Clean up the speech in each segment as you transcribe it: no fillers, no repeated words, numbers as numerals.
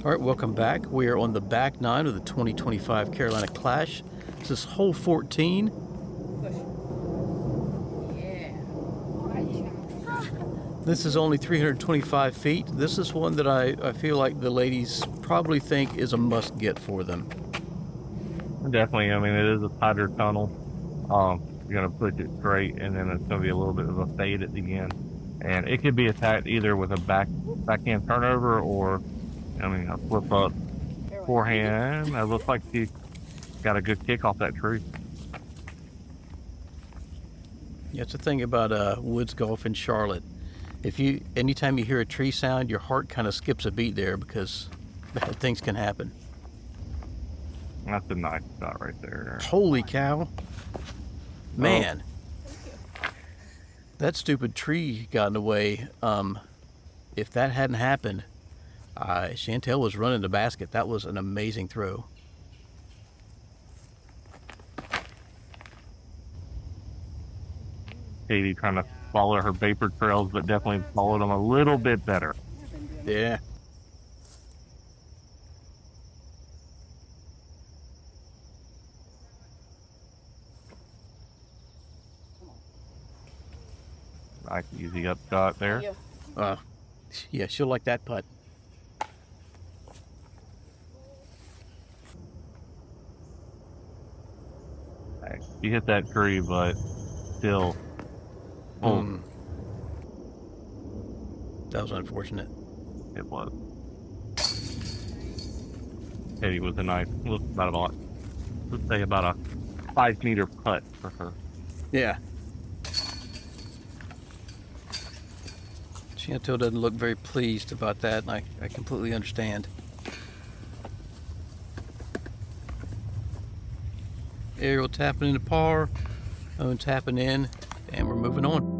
All right, welcome back. We are on the back nine of the 2025 Carolina Clash. This is hole 14. This is only 325 feet. This is one that I feel like the ladies probably think is a must get for them. Definitely. I mean, it is a tighter tunnel. You're going to push it straight, and then it's going to be a little bit of a fade at the end. And it could be attacked either with a backhand turnover or, I mean, a flip up forehand. It looks like she got a good kick off that tree. Yeah, it's the thing about woods golf in Charlotte. Anytime you hear a tree sound, your heart kind of skips a beat there because bad things can happen. That's a nice shot right there. Holy cow. Man. That stupid tree got in the way. If that hadn't happened, Chantel was running the basket. That was an amazing throw. Keiti trying to follow her vapor trails, but definitely followed them a little bit better. Yeah. Nice easy up shot there. Yeah, she'll like that putt. She hit that tree, but still. That was unfortunate. It was. Keiti was a nice, let's say about a 5-meter putt for her. Yeah. Chantel doesn't look very pleased about that, and I completely understand. Ariel tapping into par, Owen tapping in, and we're moving on.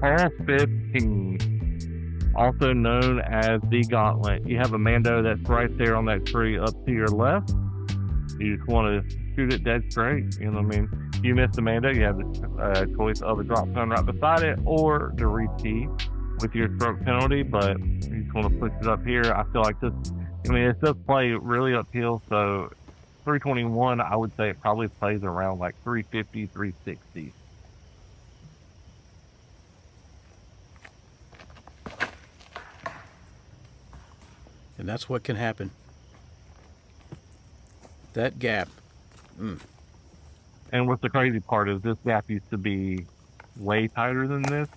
Hole 15, also known as the Gauntlet. You have a Mando that's right there on that tree up to your left. You just want to shoot it dead straight. You know what I mean? If you miss the Mando, you have the choice of a drop zone right beside it or the re-tee with your stroke penalty, but you just want to push it up here. I feel like this, I mean, it does play really uphill, so 321, I would say it probably plays around like 350, 360. And that's what can happen. That gap. And what's the crazy part is this gap used to be way tighter than this,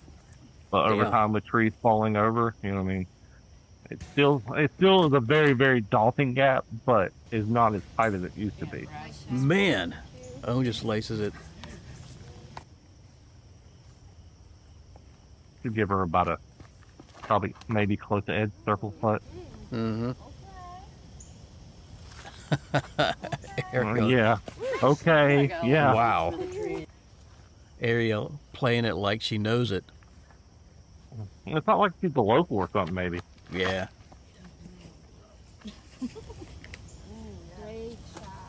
but over time with trees falling over, you know what I mean? It still is a very, very daunting gap, but is not as tight as it used to be. Man, Owen just laces it. Should give her about probably maybe close to edge circle putt. Yeah. Okay. Yeah. Wow. Ariel playing it like she knows it. It's not like she's a local or something, maybe. Yeah.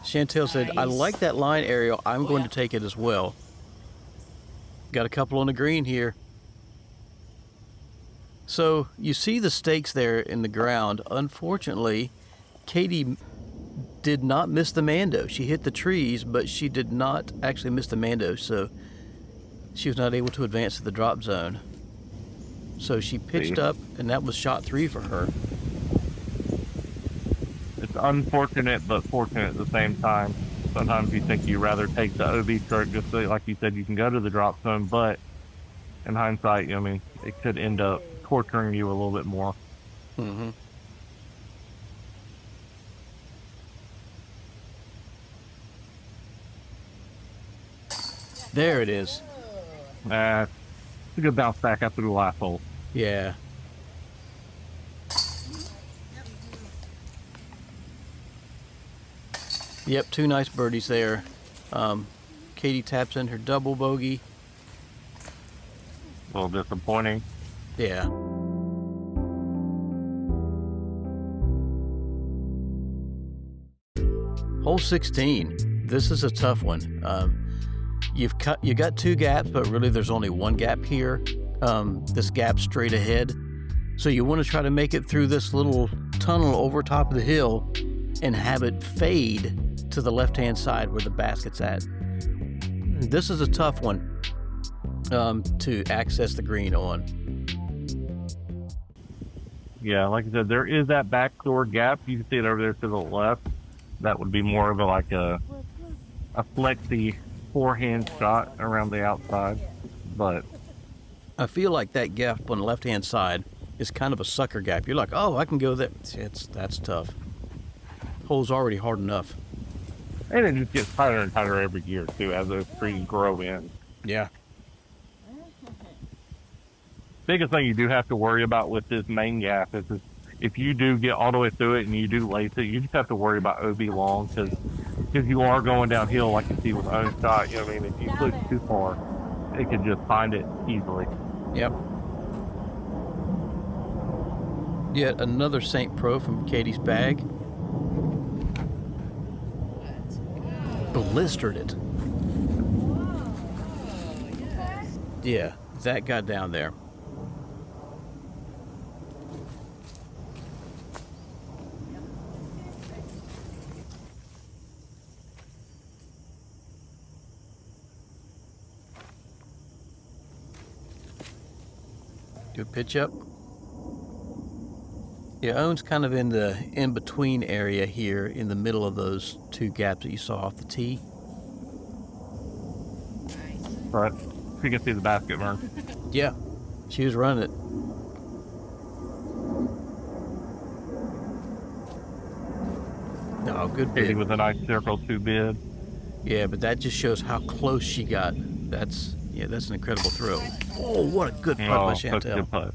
Chantel said, I like that line, Ariel. I'm going to take it as well. Got a couple on the green here. So you see the stakes there in the ground. Unfortunately, Keiti did not miss the Mando. She hit the trees, but she did not actually miss the Mando, so she was not able to advance to the drop zone. So she pitched up, and that was shot 3 for her. It's unfortunate, but fortunate at the same time. Sometimes you think you'd rather take the OB stroke just so, like you said, you can go to the drop zone, but in hindsight, I mean, it could end up torturing you a little bit more. There it is. It's a good bounce back after the last hole. Yeah. Yep, 2 nice birdies there. Keiti taps in her double bogey. A little disappointing. Yeah. Hole 16. This is a tough one. You got 2 gaps, but really there's only 1 gap here. this gap straight ahead. So you want to try to make it through this little tunnel over top of the hill and have it fade to the left-hand side where the basket's at. This is a tough one to access the green on. Yeah, like I said, there is that backdoor gap. You can see it over there to the left. That would be more of a flexy forehand shot around the outside. But I feel like that gap on the left-hand side is kind of a sucker gap. You're like, oh, I can go there. That's tough. Hole's already hard enough. And it just gets tighter and tighter every year, too, as those trees grow in. Yeah. Biggest thing you do have to worry about with this main gap is if you do get all the way through it and you do lace it, you just have to worry about OB long because you are going downhill like you see with own shot. You know what I mean? If you push too far, it can just find it easily. Yep. Yet another St. Pro from Keiti's bag. Blistered it. Yeah, that got down there. Good pitch up. Yeah, Owen's kind of in the in-between area here in the middle of those two gaps that you saw off the tee. Right. You can see the basket, Vern. Yeah, she was running it. Oh, good Keiti bid. with a nice circle 2 bid. Yeah, but that just shows how close she got. That's an incredible throw. Oh, what a good putt by Such a Chantel. good putt.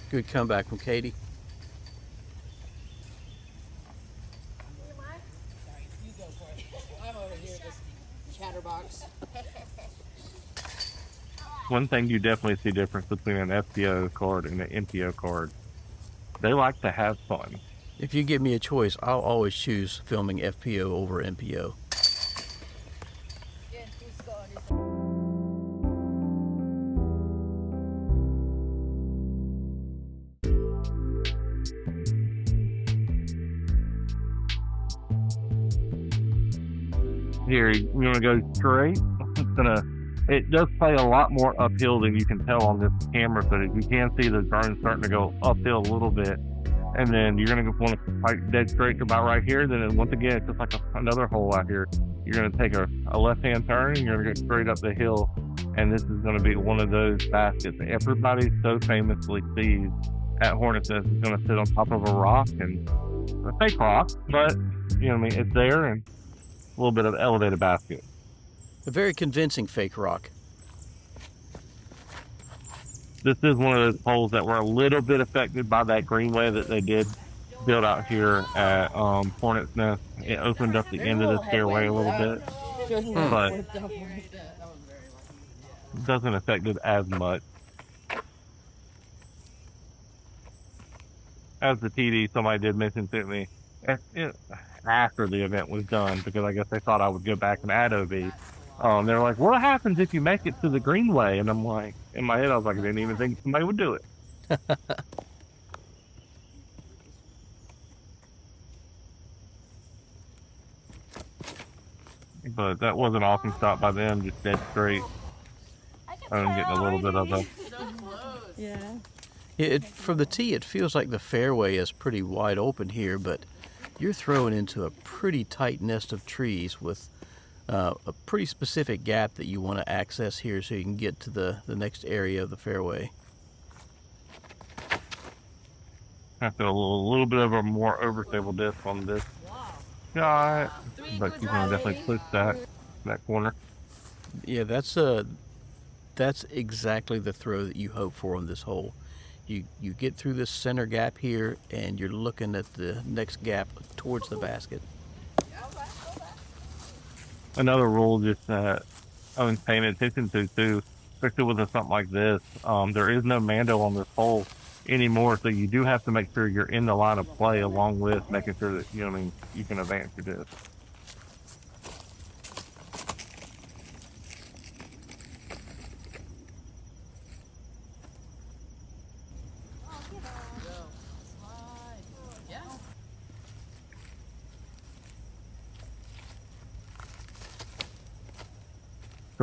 Good comeback from Keiti. Sorry, you go for it. I'm over here, this chatterbox. One thing you definitely see difference between an FPO card and an MPO card. They like to have fun. If you give me a choice, I'll always choose filming FPO over MPO. Here, you want to go straight? It does play a lot more uphill than you can tell on this camera footage. You can see the burn starting to go uphill a little bit. And then you're going to want to fight dead straight to about right here. Then once again, it's just like another hole out here. You're going to take a left-hand turn, and you're going to go straight up the hill. And this is going to be one of those baskets that everybody so famously sees at Hornets. It's going to sit on top of a rock, and a fake rock, but, you know what I mean, it's there, and a little bit of elevated basket. A very convincing fake rock. This is one of those holes that were a little bit affected by that greenway that they did build out here at Hornets Nest. It opened up the end of the fairway a little bit, but it doesn't affect it as much. As the TD, somebody did mention to me after the event was done, because I guess they thought I would go back and add OB. They're like, what happens if you make it to the greenway? And I'm like, in my head, I was like, I didn't even think somebody would do it. But that was an awesome shot by them, just dead straight. I'm getting a little bit of a... Yeah. From the tee, it feels like the fairway is pretty wide open here, but you're throwing into a pretty tight nest of trees with a pretty specific gap that you want to access here so you can get to the next area of the fairway. I feel a little bit of a more overstable disc on this shot, but you're going to definitely push that corner. Yeah, that's exactly the throw that you hope for on this hole. You get through this center gap here, and you're looking at the next gap towards the basket. Another rule just that I'm paying attention to too, especially with something like this, there is no Mando on this hole anymore, so you do have to make sure you're in the line of play along with making sure that, you know what I mean, you can advance your disc.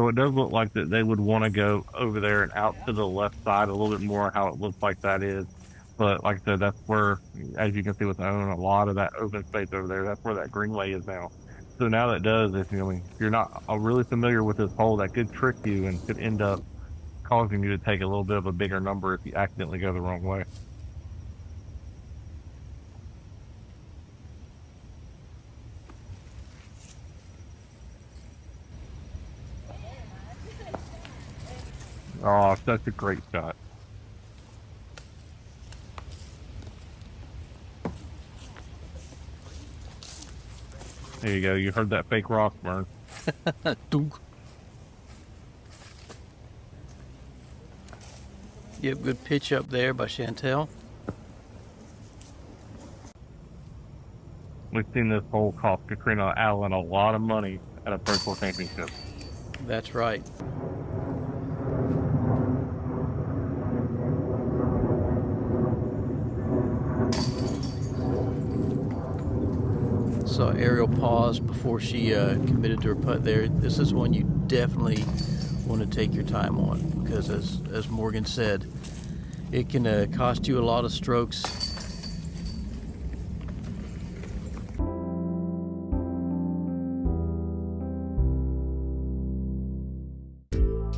So it does look like that they would want to go over there and out to the left side a little bit more, how it looks like that is. But like I said, that's where, as you can see with the own, a lot of that open space over there, that's where that greenway is now. So now that does, if you're not really familiar with this hole, that could trick you and could end up causing you to take a little bit of a bigger number if you accidentally go the wrong way. Oh, such a great shot. There you go. You heard that fake rock burn. Dunk. Yep, good pitch up there by Chantel. We've seen this hole cost Katrina Allen a lot of money at a Pro Tour championship. That's right. Saw Ariel pause before she committed to her putt there. This is one you definitely want to take your time on, because as Morgan said, it can cost you a lot of strokes.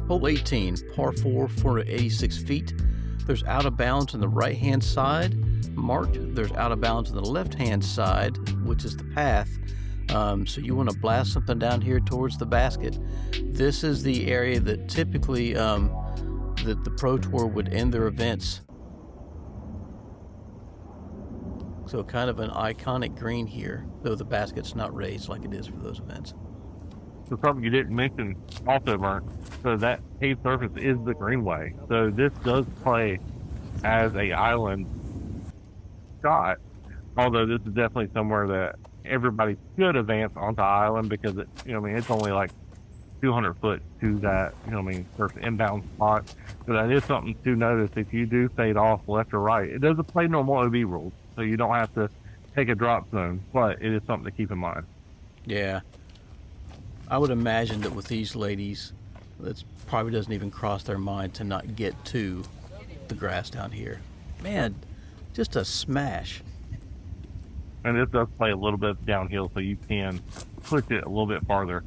Hole 18, par 4, 486 feet. There's out of bounds on the right-hand side. Marked, there's out of bounds on the left-hand side, which is the path. So you want to blast something down here towards the basket. This is the area that typically the Pro Tour would end their events. So kind of an iconic green here, though the basket's not raised like it is for those events. So something you didn't mention also, Vern, so that paved surface is the greenway. So this does play as a island shot, although this is definitely somewhere that everybody should advance onto island, because it, it's only like 200 foot to that, first inbound spot. So that is something to notice if you do fade off left or right. It doesn't play normal OB rules, so you don't have to take a drop zone, but it is something to keep in mind. Yeah. I would imagine that with these ladies, that probably doesn't even cross their mind to not get to the grass down here. Man, just a smash. And this does play a little bit downhill, so you can push it a little bit farther.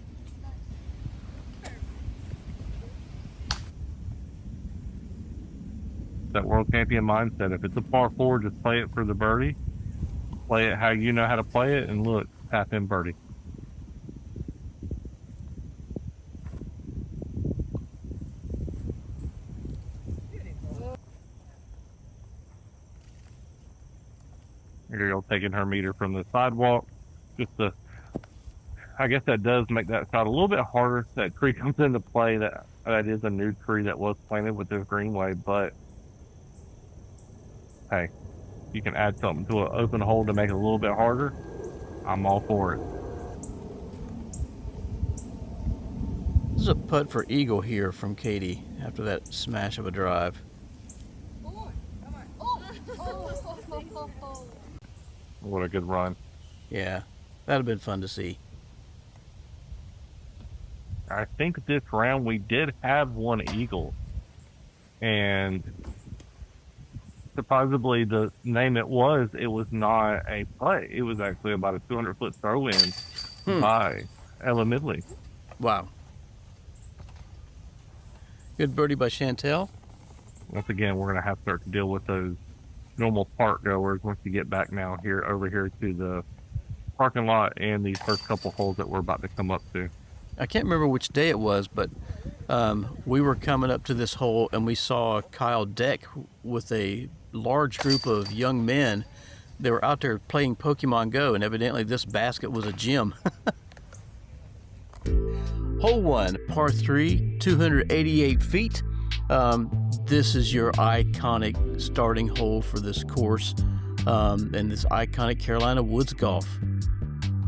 That world champion mindset. If it's a par 4, just play it for the birdie. Play it how you know how to play it, and look, tap in birdie. Ariel taking her meter from the sidewalk. I guess that does make that shot a little bit harder. That tree comes into play. That is a new tree that was planted with this greenway, but hey, you can add something to an open hole to make it a little bit harder. I'm all for it. This is a putt for eagle here from Keiti after that smash of a drive. What a good run. Yeah, that'd have been fun to see. I think this round we did have one eagle, and supposedly the name it was not a play. It was actually about a 200-foot throw-in by Ella Midley. Wow. Good birdie by Chantel. Once again, we're going to have to start to deal with those normal park goers once you get back now over here to the parking lot and these first couple holes that we're about to come up to. I can't remember which day it was, but we were coming up to this hole and we saw Kyle Deck with a large group of young men. They were out there playing Pokemon Go, and evidently this basket was a gym. Hole 1, par 3, 288 feet. This is your iconic starting hole for this course, and this iconic Carolina Woods golf.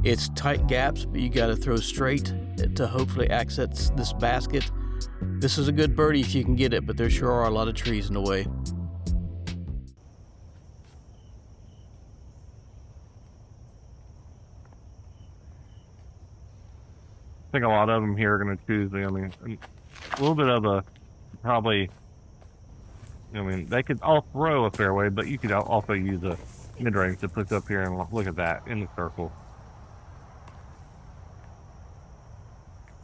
It's tight gaps, but you got to throw straight to hopefully access this basket. This is a good birdie if you can get it, but there sure are a lot of trees in the way. think a lot of them here are going to choose, I mean, a little bit of a, probably, I mean, they could all throw a fairway, but you could also use a mid-range to push up here and look at that in the circle.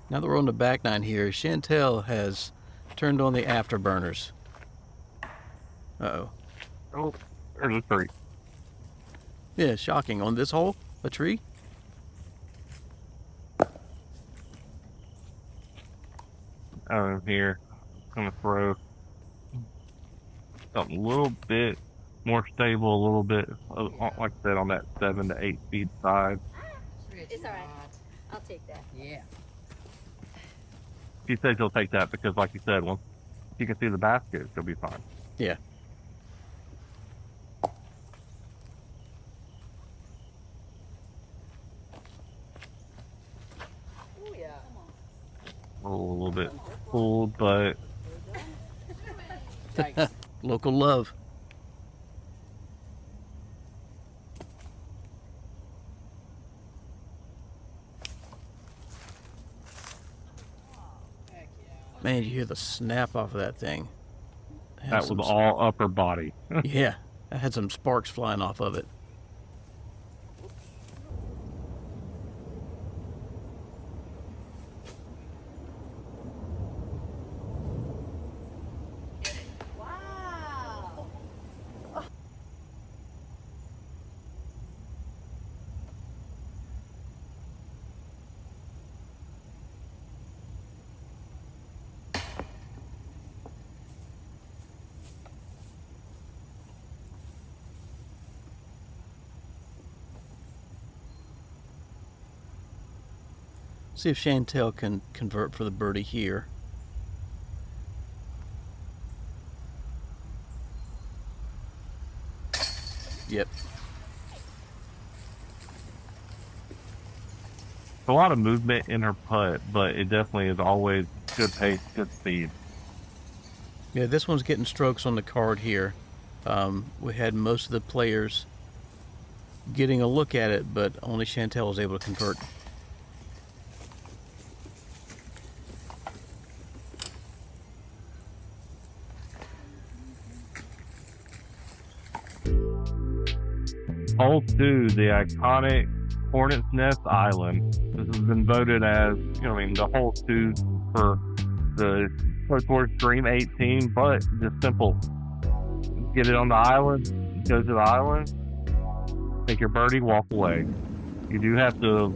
Now that we're on the back nine here, Chantel has turned on the afterburners. Uh-oh. Oh, there's a tree. Yeah, shocking. On this hole, a tree? Here, I'm gonna throw something a little bit more stable, a little bit, like I said, on that 7 to 8 feet side. It's all right. I'll take that. Yeah. She says she'll take that because, like you said, once she can see the basket, she'll be fine. Yeah. Oh, yeah. A little bit pulled, but Thanks. Local love. Heck yeah. Man, you hear the snap off of that thing. It had that some was all upper body. Yeah, I had some sparks flying off of it. Wow. See if Chantel can convert for the birdie here. Yep. A lot of movement in her putt, but it definitely is always good pace, good speed. Yeah, this one's getting strokes on the card here. We had most of the players getting a look at it, but only Chantel was able to convert. Hole 2, the iconic Hornets Nest Island. This has been voted as, the hole 2 for the Pro Tour Dream 18, but just simple. Get it on the island, go to the island, take your birdie, walk away. You do have to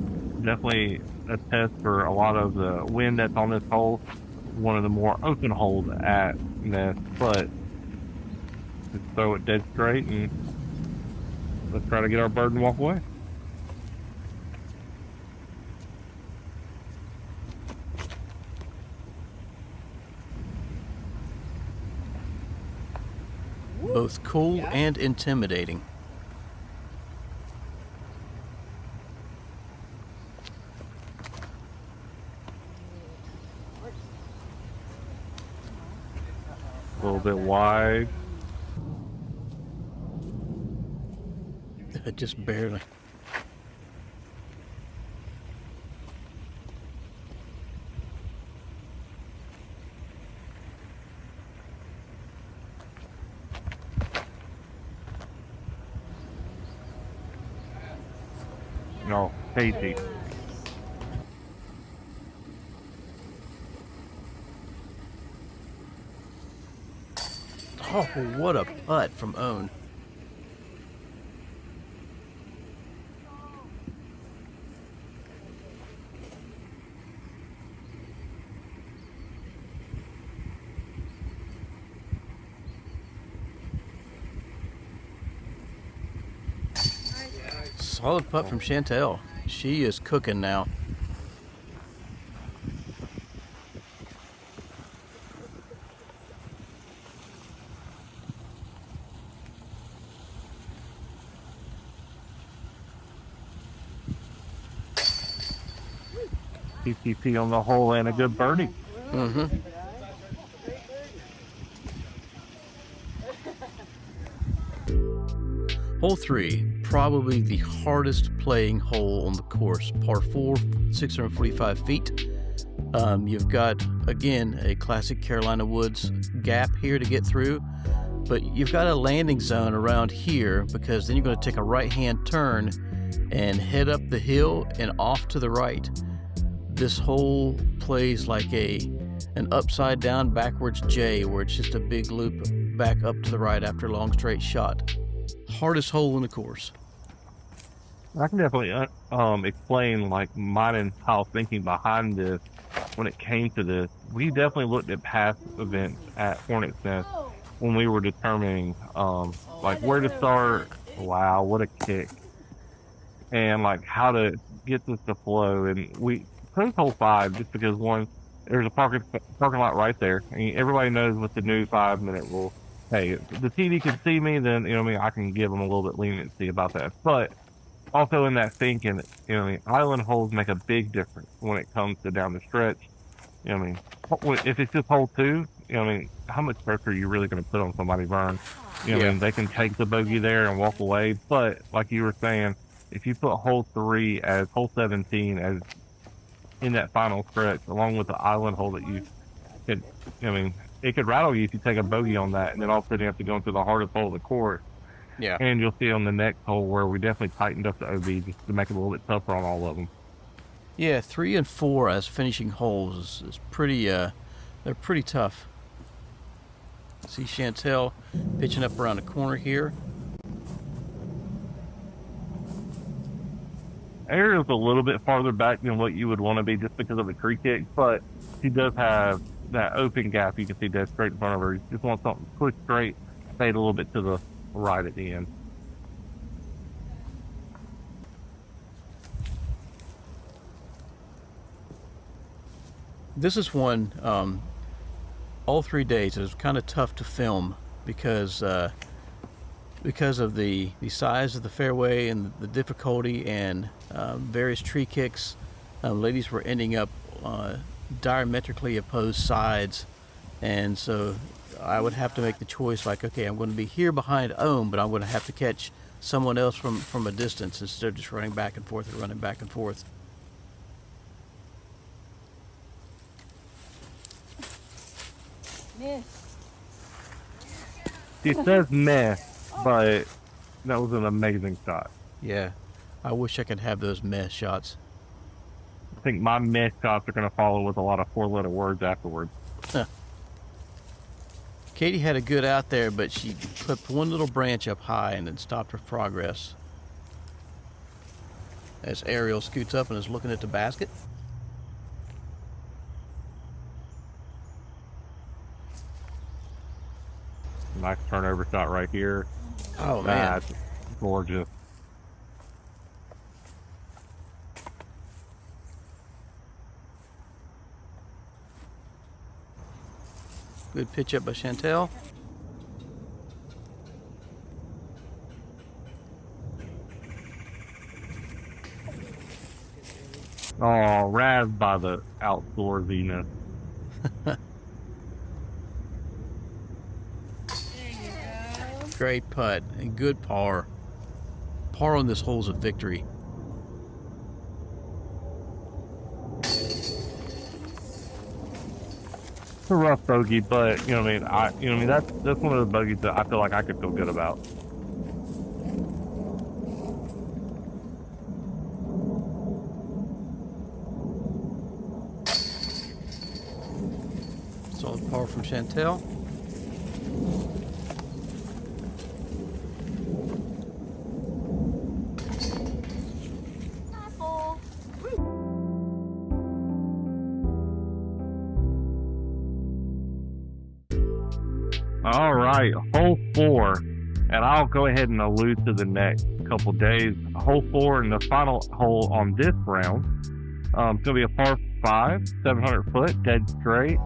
definitely attest for a lot of the wind that's on this hole. One of the more open holes at Nest, but just throw it dead straight and let's try to get our bird and walk away. Both cool Yeah. and intimidating. A little bit wide. Just barely. No, Keiti. Oh, what a putt from Owen. Solid putt from Chantel. She is cooking now. PPP on the hole and a good birdie. Mm-hmm. Hole 3, probably the hardest playing hole on the course. Par 4, 645 feet. You've got, again, a classic Carolina Woods gap here to get through, but you've got a landing zone around here because then you're going to take a right-hand turn and head up the hill and off to the right. This hole plays like an upside down backwards J, where it's just a big loop back up to the right after a long straight shot. Hardest hole in the course. I can definitely explain like mine and Kyle's thinking behind this. When it came to this, we definitely looked at past events at Hornets Nest when we were determining like where to start. Wow, what a kick. And like how to get this to flow. And we chose hole 5 just because, one, there's a parking lot right there. I mean, everybody knows with the new 5-minute rule, hey, if the TV can see me, then, you know what I mean, I can give them a little bit leniency about that. But also in that thinking, you know what I mean, island holes make a big difference when it comes to down the stretch. You know what I mean, if it's just hole 2, you know what I mean, how much pressure are you really going to put on somebody, Vern? You know what I mean, they can take the bogey there and walk away. But like you were saying, if you put hole 3 as hole 17 as in that final stretch, along with the island hole that you could, I mean, it could rattle you if you take a bogey on that, and then all of a sudden you have to go into the hardest hole of the course. Yeah. And you'll see on the next hole where we definitely tightened up the OB just to make it a little bit tougher on all of them. Yeah, 3 and 4 as finishing holes is pretty, they're pretty tough. See Chantel pitching up around the corner here. Ariel's a little bit farther back than what you would want to be just because of the tree kick, but she does have that open gap you can see dead straight in front of her. You just want something push straight, fade a little bit to the right at the end. This is one, all 3 days it was kind of tough to film because of the size of the fairway and the difficulty and various tree kicks. Ladies were ending up diametrically opposed sides, and so I would have to make the choice like, okay, I'm going to be here behind Ohm, but I'm going to have to catch someone else from a distance instead of just running back and forth and running back and forth. Miss. She says meh, but that was an amazing shot. Yeah, I wish I could have those mess shots. I think my meh shots are going to follow with a lot of 4-letter words afterwards. Keiti had a good out there, but she clipped one little branch up high and then stopped her progress. As Ariel scoots up and is looking at the basket. Nice turnover shot right here. Oh, man. That's gorgeous. Good pitch up by Chantel. Oh, razzed by the outdoorsiness. Great putt and good par. Par on this hole's a victory. It's a rough bogey, but you know what I mean. That's one of the bogeys that I feel like I could feel good about. Solid par from Chantel. All right, hole 4, and I'll go ahead and allude to the next couple days. Hole 4 and the final hole on this round. It's going to be a par 5, 700 foot, dead straight.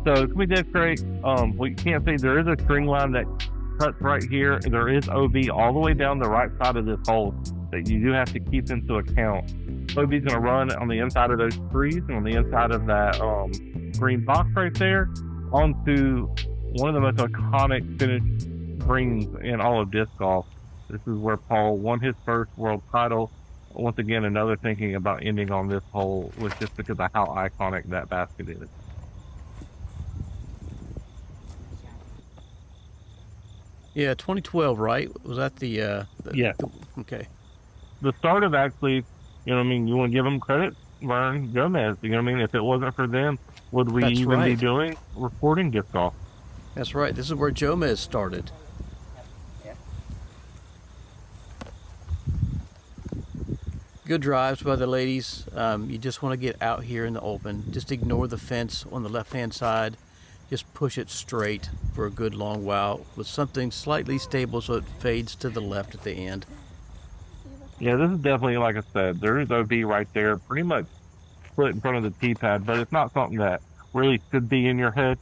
So it's going to be dead straight. What you can't see, there is a string line that cuts right here. There is OB all the way down the right side of this hole that you do have to keep into account. OB is going to run on the inside of those trees and on the inside of that green box right there onto one of the most iconic finished greens in all of disc golf. This is where Paul won his first world title once again, another thinking about ending on this hole was just because of how iconic that basket is. Yeah, 2012, right? Was that Yeah. Okay. The start of actually, you know what I mean, you want to give them credit, Vern, Gomez, you know what I mean? If it wasn't for them, would we That's even be right. doing recording disc golf? That's right. This is where Jomez started. Good drives by the ladies. You just want to get out here in the open. Just ignore the fence on the left-hand side. Just push it straight for a good long while with something slightly stable so it fades to the left at the end. Yeah, this is definitely, like I said, there is OB right there, pretty much split in front of the tee pad, but it's not something that really should be in your head.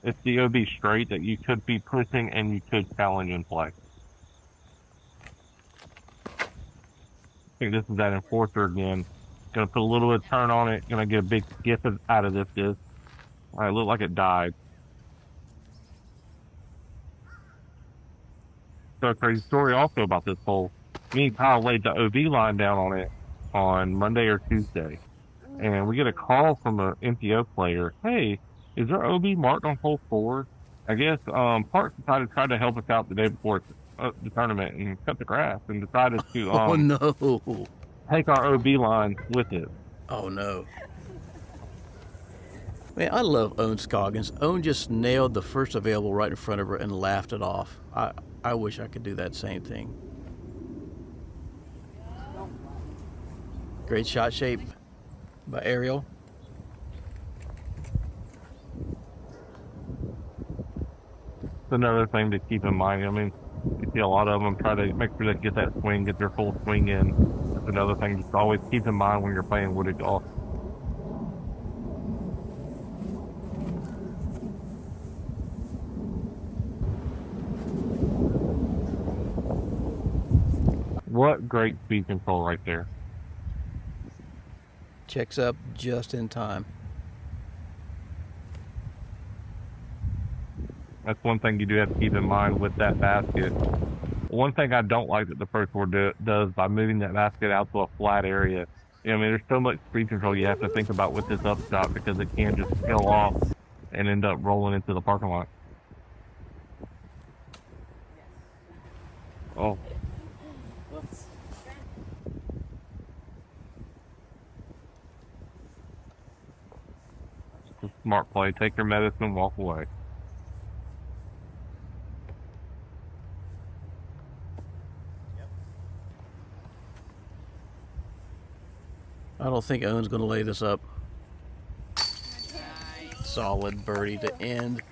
It's the OB straight that you could be pushing and you could challenge and play. I think this is that enforcer again. Gonna put a little bit of turn on it. Gonna get a big skiff out of this disc. All right, looked like it died. So a crazy story also about this hole. Me and Kyle laid the OB line down on it on Monday or Tuesday. And we get a call from an MPO player. Hey, is there OB marked on hole 4? I guess Parks decided to try to help us out the day before the tournament and cut the grass and decided to Oh no! take our OB line with it. Oh no! Man, I love Owen Scoggins. Owen just nailed the first available right in front of her and laughed it off. I wish I could do that same thing. Great shot shape by Ariel. It's another thing to keep in mind. I mean, you see a lot of them try to make sure they get that swing, get their full swing in. That's another thing just always keep in mind when you're playing wooded golf. What great speed control right there. Checks up just in time. That's one thing you do have to keep in mind with that basket. One thing I don't like that the first board does by moving that basket out to a flat area. You know, I mean, there's so much speed control you have to think about with this upshot because it can just peel off and end up rolling into the parking lot. Oh. It's a smart play. Take your medicine, walk away. I don't think Owen's going to lay this up. Solid birdie to end.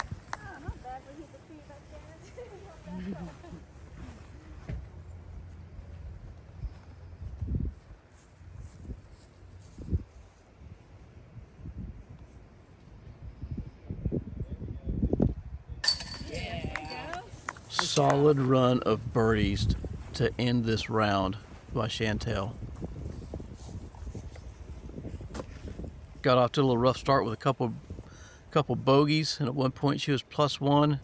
Solid run of birdies to end this round by Chantel. Got off to a little rough start with a couple bogeys, and at one point she was +1.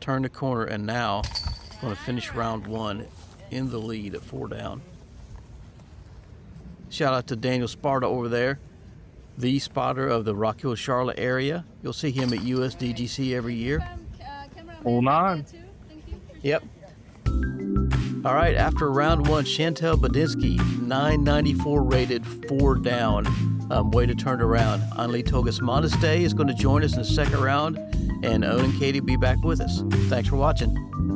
Turned the corner, and now going to finish round 1 in the lead at 4 down. Shout out to Daniel Sparta over there, the spotter of the Rock Hill, Charlotte area. You'll see him at USDGC every year. Hole 9. Yep. All right, after round 1, Chantel Budinsky, 994 rated, 4 down. Way to turn it around. Anli Togas Modeste is going to join us in the second round, and Owen and Keiti will be back with us. Thanks for watching.